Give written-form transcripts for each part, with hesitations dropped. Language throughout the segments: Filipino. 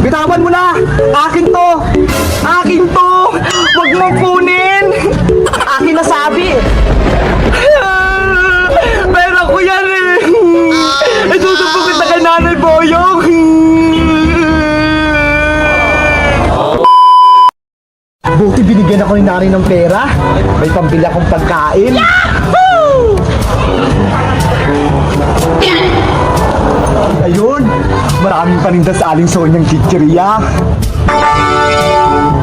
Bitawan mo na! Akin to! Akin to! Huwag mong kunin! Akin na sabi! Pera ko yan eh! Isusumbong kita kay Nanay Boyong! Buti binigyan ako ni Nanay ng pera. May pambili akong pagkain. Yahoo! Ayun, maraming paninda sa Aling Sonyang chichirya.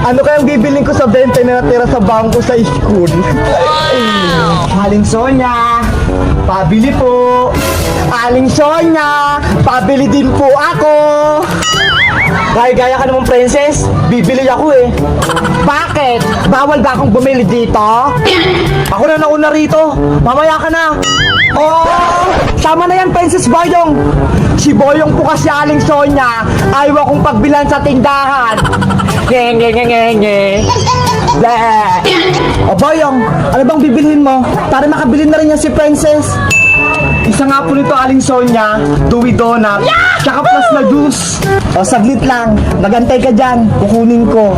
Ano kayang bibiling ko sa 20 na natira sa bangko sa school? Aling Sonya, pabili po. Aling Sonya, pabili din po ako. Gaya-gaya ka naman, princess. Bibili ako eh. Bakit? Bawal ba akong bumili dito? Ako na nauna rito. Mamaya ka na. Oh, sama na yan, Princess Boyong. Si Boyong po kasi Aling Sonya, ayaw akong pagbilan sa tindahan. Nge. O Boyong, ano bang bibilhin mo? Para makabili na rin yan si Princess. Isa nga po nito, Aling Sonya, Dewey Donut, tsaka plus na juice. O saglit lang, magantay ka dyan, kukunin ko.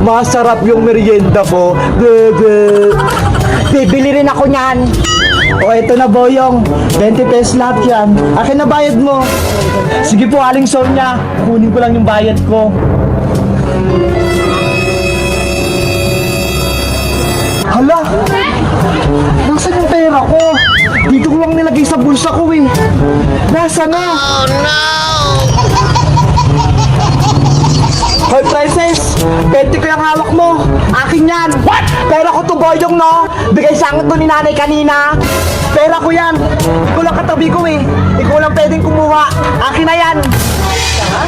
Masarap yung merienda ko. Bibili rin ako niyan. O eto na, Boyong, 20 pesos lahat yan. Akin na bayad mo. Sige po, Aling Sonya, kunin ko lang yung bayad ko. Hala, nasaan yung pera ko? Dito ko lang nilagay sa bulsa ko eh. Nasaan na? Oh no! Hoy, Princess! 20 ko yung hawak mo! Akin yan! What? Pera ko to, Boyong, no? Bigay sa akin to ni Nanay kanina! Pera ko yan! Ikaw lang katabi ko eh! Ikaw lang pwedeng kumuha! Akin na yan!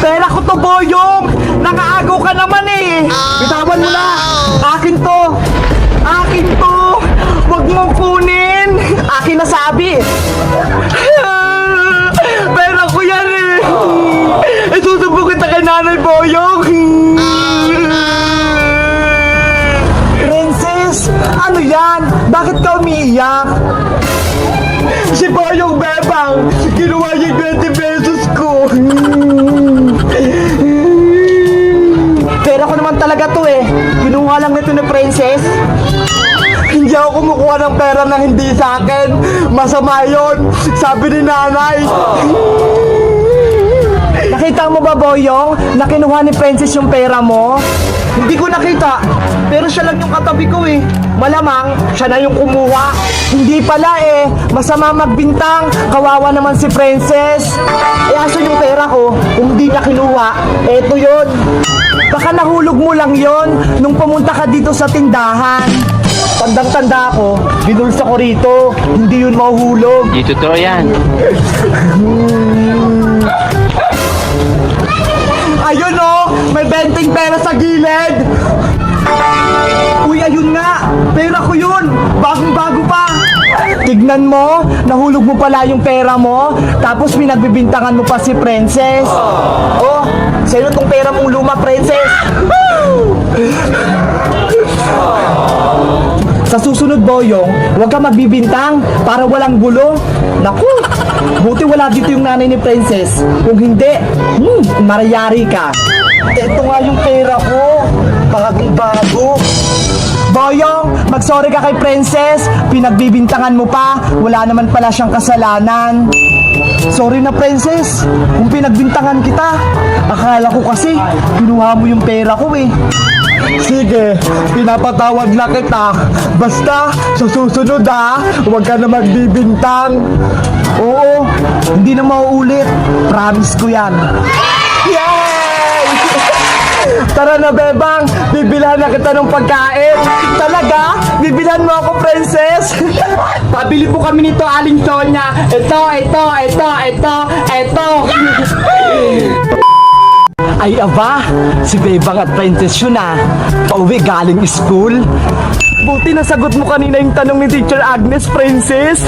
Pera ko to, Boyong! Nakaagaw ka naman eh! Bitawan mo na! Akin to! Akin to! Huwag mong kunin! Akin na sabi! Pera ko yan eh! Isusumbong kita kay Nanay Boyong! Princess! Ano yan? Bakit ka umiiyak? Si Boyong Bebang! Kinuha niya 20 pesos ko! Pera ko naman talaga to eh! Kinuha lang nito ni Princess! Hindi ako kumukuha ng pera na hindi sa akin. Masama yun. Sabi ni Nanay. Nakita mo ba, Boyong, na kinuha ni Princess yung pera mo? Hindi ko nakita. Pero siya lang yung katabi ko eh. Malamang, siya na yung kumuha. Hindi pala eh. Masama magbintang. Kawawa naman si Princess. Eh, aso yung pera ko? Kung di niya kinuha, eto yun. Baka nahulog mo lang yon nung pumunta ka dito sa tindahan. Tandang-tanda ako, binulsa ko rito, hindi yun mahuhulog. Di totoo yan. Ayun oh, may benting pera sa gilid. Uy, ayun nga, pera ko yun, bagong-bago pa. Tignan mo, nahulog mo pala yung pera mo, tapos pinagbibintangan mo pa si Princess. Oh, sa'yo tong pera mong luma, Princess. Sa susunod, Boyong, huwag ka magbibintang para walang gulo. Naku, buti wala dito yung nanay ni Princess. Kung hindi, marayari ka. Ito nga yung pera ko, bagong-bago. Boyong, mag-sorry ka kay Princess. Pinagbibintangan mo pa, wala naman pala siyang kasalanan. Sorry na, Princess, kung pinagbintangan kita. Akala ko kasi, kinuha mo yung pera ko eh. Sige, pinapatawad na kita. Basta, sa susunod huwag ka na magbibintang. Oo, hindi na mauulit. Promise ko yan. Yay! Tara na, Bebang, bibilhan na kita ng pagkain. Talaga? Bibilhan mo ako, Princess? Pabili po kami nito, Aling Sonya. Ito. Ay aba, si Bebang at Princess yun pauwi galing school. Buti nasagot mo kanina yung tanong ni Teacher Agnes, Princess.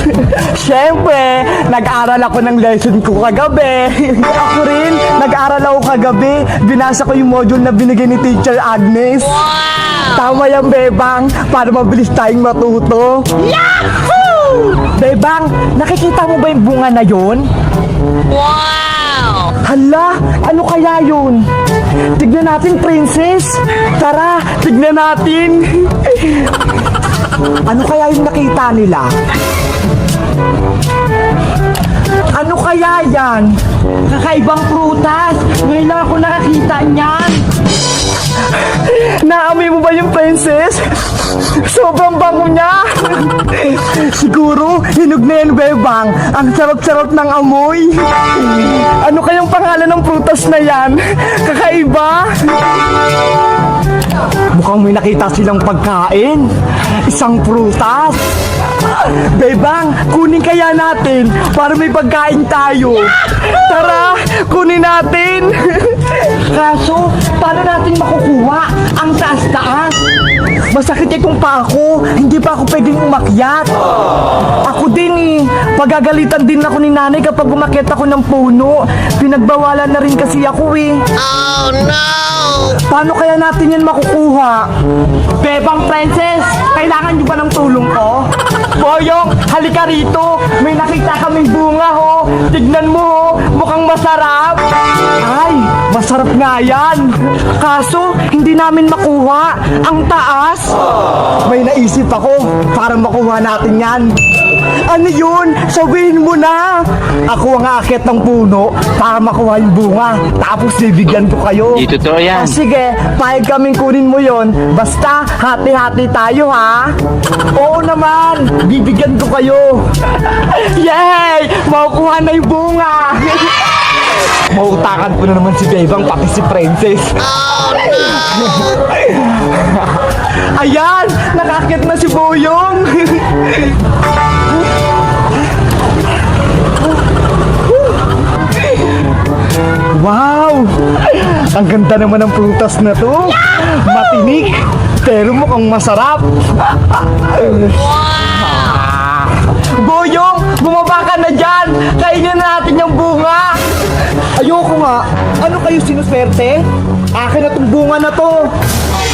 Siyempre, nag-aral ako ng lesson ko kagabi. Ako rin, nag-aral ako kagabi. Binasa ko yung module na binigay ni Teacher Agnes. Wow! Tama yan, Bebang, para mabilis tayong matuto. Yahoo! Bebang, nakikita mo ba yung bunga na yun? Wow! Hala, ano kaya yun? Tignan natin, princess. Tara, tignan natin. Ano kaya yung nakita nila? Ano kaya yan? Kakaibang prutas. Ngayon lang ako nakakita niyan. Naamoy mo ba yung princess? Sobrang bango niya. Siguro, hinog na yan, bebang. Ang sarap-sarap ng amoy. Ano kayang pangalan ng prutas na yan? Kakaiba. Mukhang may nakita silang pagkain. Isang prutas. Bebang, kunin kaya natin para may pagkain tayo. Tara, kunin natin. Kaso, paano natin makukuha ang taas-taas? Masakit itong pa ako. Hindi pa ako pwedeng umakyat. Ako din eh. Pagagalitan din ako ni nanay kapag umakyat ako ng puno. Pinagbawalan na rin kasi ako eh. Oh no! Paano kaya natin yan makukuha? Bebang princess, kailangan niyo ba ng tulong ko? Boyong, halika rito. May nakita kaming bunga ho. Tignan mo ho, mukhang masarap. Ay, masarap nga yan. Kaso, hindi namin makuha. Ang taas. May naisip ako para makuha natin yan. Ano yun? Sabihin mo na. Ako ang aakyat ng puno para makuha yung bunga. Tapos bibigyan ko kayo. Di totoo yan. Sige, pahig kaming kunin mo yon. Basta, hati-hati tayo ha. Oo naman, bibigyan ko kayo. Yay! Makukuha na yung bunga. Mautakan ko na naman si Bebang pati si Princess. Ayan! Nakakit na si Boyong! Wow! Ang ganda naman ng prutas na to! Matinik! Pero mukhang masarap! Boyong! Bumaba ka na dyan! Kainin na natin yung bunga! Ayoko nga! Ano kayo sinuswerte? Akin na tong bunga na to!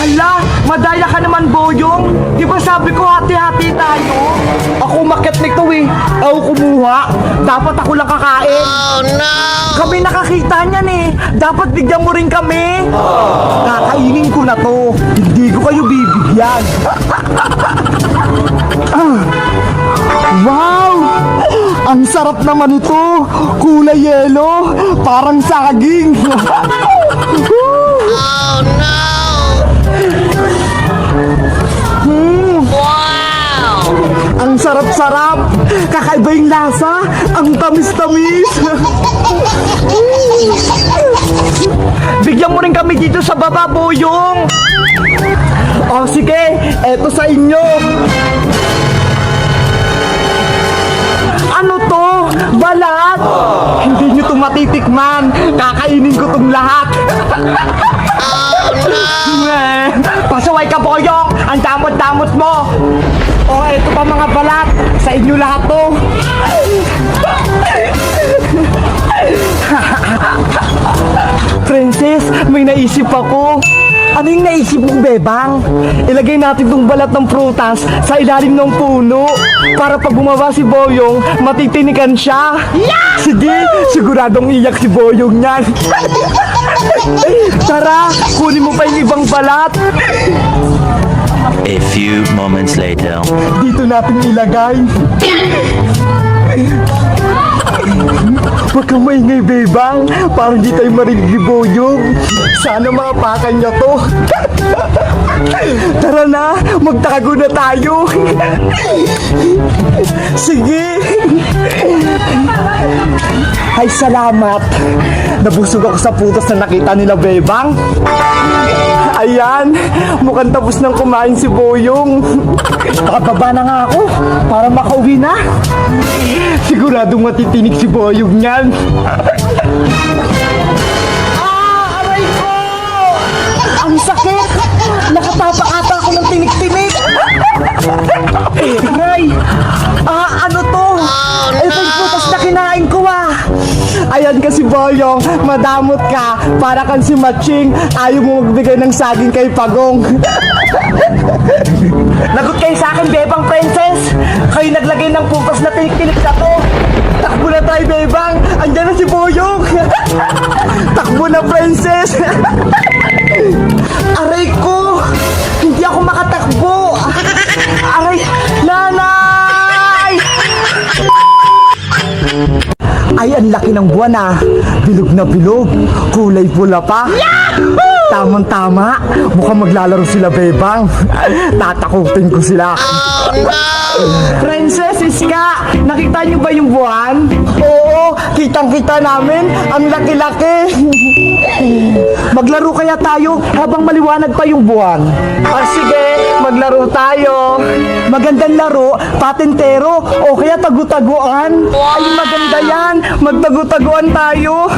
Hala! Madaya ka naman, Boyong! Di ba sabi ko hati-hati tayo? Ako umakyat nito eh! Ako kumuha! Dapat ako lang kakain! Oh no! Kami nakakita niyan eh! Dapat bigyan mo rin kami! Kakainin ko na to! Hindi ko kayo bibigyan! Wow! Ang sarap naman ito! Kulay yelo! Parang saging! Oh no! Wow! Ang sarap-sarap! Kakaiba yung lasa! Ang tamis-tamis! Bigyan mo rin kami dito sa baba, Boyong! O sige, eto sa inyo! Ano to? Balat? Hindi nyo to matitikman! Kakainin ko tong lahat! Pasaway ka, Boyong! Ang damot-damot mo! O, eto pa mga balat! Sa inyo lahat to! Princess, may naisip ako! Ano yung naisip mong, Bebang? Ilagay natin tong balat ng prutas sa ilalim ng puno para pag bumaba si Boyong, matitinikan siya. Sige, siguradong iyak si Boyong niyan. Tara, kunin mo pa yung ibang balat. A few moments later. Dito natin ilagay. Huwag kang maingay, Bebang. Parang di tayo marinig ni Boyong. Sana mapakan niya to. Tara na, magtago na tayo. Sige. Ay, salamat. Nabusog ako sa putas na nakita nila, Bebang. Ayan, mukhang tapos nang kumain si Boyong. Pakababa na nga ako para makauwi na. Siguradong matitinig si Boyong niyan. Aray ko! Ang sakit! Nakatapak ata ako ng tinik-tinik. Aray! Ano to? Ito yung putas na kinain ko ah. Ayan kasi Boyong, madamot ka. Para kang si Matching, ayaw mo magbigay ng saging kay Pagong. Lagot kayo sa akin, Bebang Princess. Kayo naglagay ng pupas na tinik-tinik sa to. Takbo na tayo, Bebang. Andyan na si Boyong. Takbo na, Princess. Aray ko. Hindi ako makatakbo. Aray, nanay. Ay, ang laki ng buwan ah. Bilog na bilog. Kulay pula pa. Tamang-tama. Mukhang maglalaro sila, Bebang. Tatakutin ko sila. Princess Iska, nakita niyo ba yung buwan? Oo, kitang-kita namin. Ang laki-laki. Maglaro kaya tayo habang maliwanag pa yung buwan. Sige, maglaro tayo. Magandang laro, patintero, o kaya tagu-taguan. Ay, maganda yan. Magtagu-taguan tayo.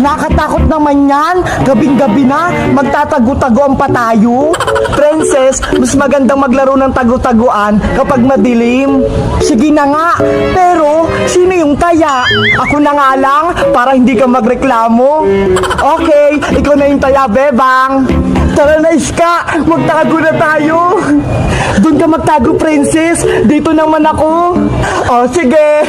Nakatakot naman yan. Gabing-gabi na, magtatagu-taguan pa tayo. Princess, mas magandang maglaro ng tagu-taguan kapag madilim. Sige na nga, pero sino yung taya? Ako na nga lang, para hindi ka magreklamo. Okay, ikaw na yung taya, Bebang. Tara na, Iska, magtago na tayo. Doon ka magtago, Princess. Dito naman ako. Sige.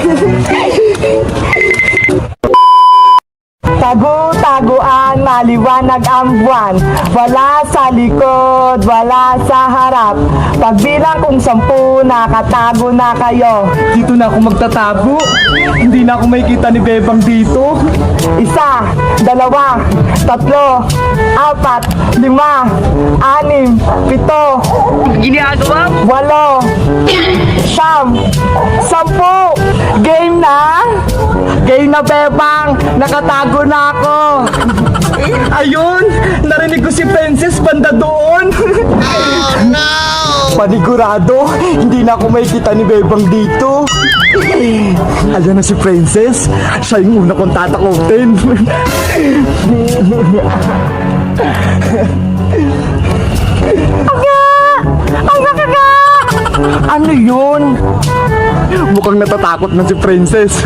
Tago-taguan, maliwanag ang buwan. Wala sa likod, wala sa harap. Pagbilang kung 10, nakatago na kayo. Dito na ako magtatago. Hindi na ako makikita ni Bebang dito. 1, 2, 3, 4, 5, 6, 7, 8, 10. Game na? Game na, Bebang. Nakatago na ako. Ayun, narinig ko si Princess banda doon. Panigurado, hindi na ako makikita ni Bebang dito. Ayan na si Princess. Siya yung una kong tatakutin. Ano yun? Mukhang natatakot na si Princess.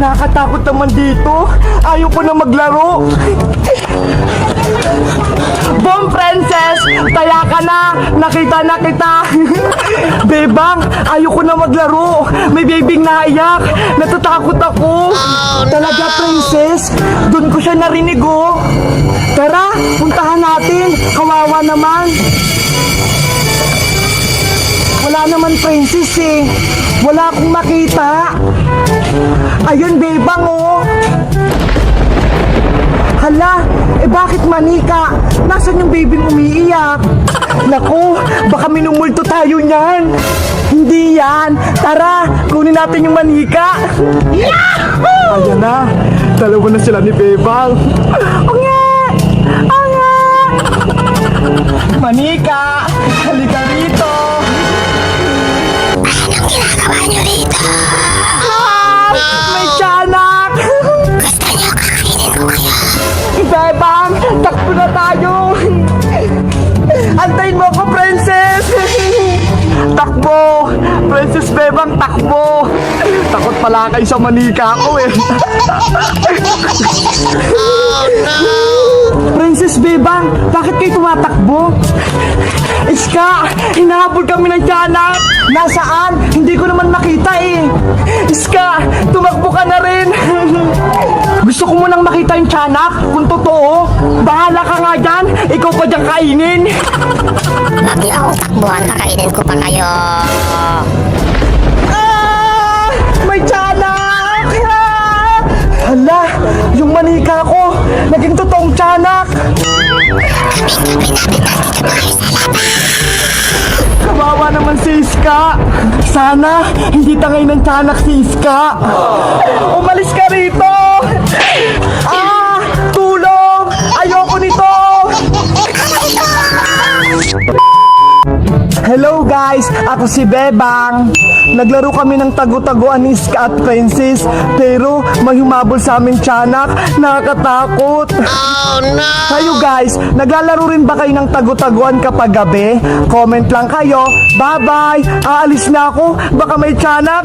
Nakatakot naman dito. Ayaw ko na maglaro. Boom, Princess! Taya ka na! Nakita na kita! Bebang, ayaw ko na maglaro! May bibing naiyak! Natatakot ako! Talaga, Princess? Doon ko siya narinig, oh! Tara, puntahan natin! Kawawa naman! Wala naman, Princess, eh! Wala akong makita! Ayun, Bebang, oh! Hala, bakit manika? Nasaan yung babyng umiiyak? Naku, baka minumulto tayo niyan. Hindi yan. Tara, kunin natin yung manika. Yahoo! Ayan na, dalawa na sila ni Bebang. Manika, halika rito. Anong ginagawa niyo rito? May tiyanak. Gusto niyo kakainin ko kayo? Bebang, takbo na tayo. Antayin mo ako, Princess. Takbo. Princess Bebang, takbo. Takot pala kayo sa manika ko eh. Princess Bebang, bakit kayo tumatakbo? Iska, hinahabol kami ng tiyanak. Nasaan? Hindi ko naman makita eh. Iska, tumakbo ka na rin. Gusto ko munang makita yung tiyanak. Kung totoo, bahala ka nga dyan. Ikaw pa dyan kainin. Huwag niyo akong takbuhan, kakainin ko pa kayo. May tiyanak! Hala, yung manika ko, naging totoong tiyanak. Gabi-gabi namin nandito pa kayo sa labas. Kawawa naman si Iska. Sana, hindi tangay ng tiyanak si Iska. Umalis ka rito! Tulong! Ayoko nito! Hello guys, ako si Bebang. naglaro kami ng tago-tagoan ni Iska at Princess. Pero may humabol sa aming tiyanak. Nakakatakot. Oh no! Kayo guys, naglalaro rin ba kayo ng tago-taguan kapag gabi? Comment lang kayo. Bye-bye! Aalis na ako. Baka may tiyanak.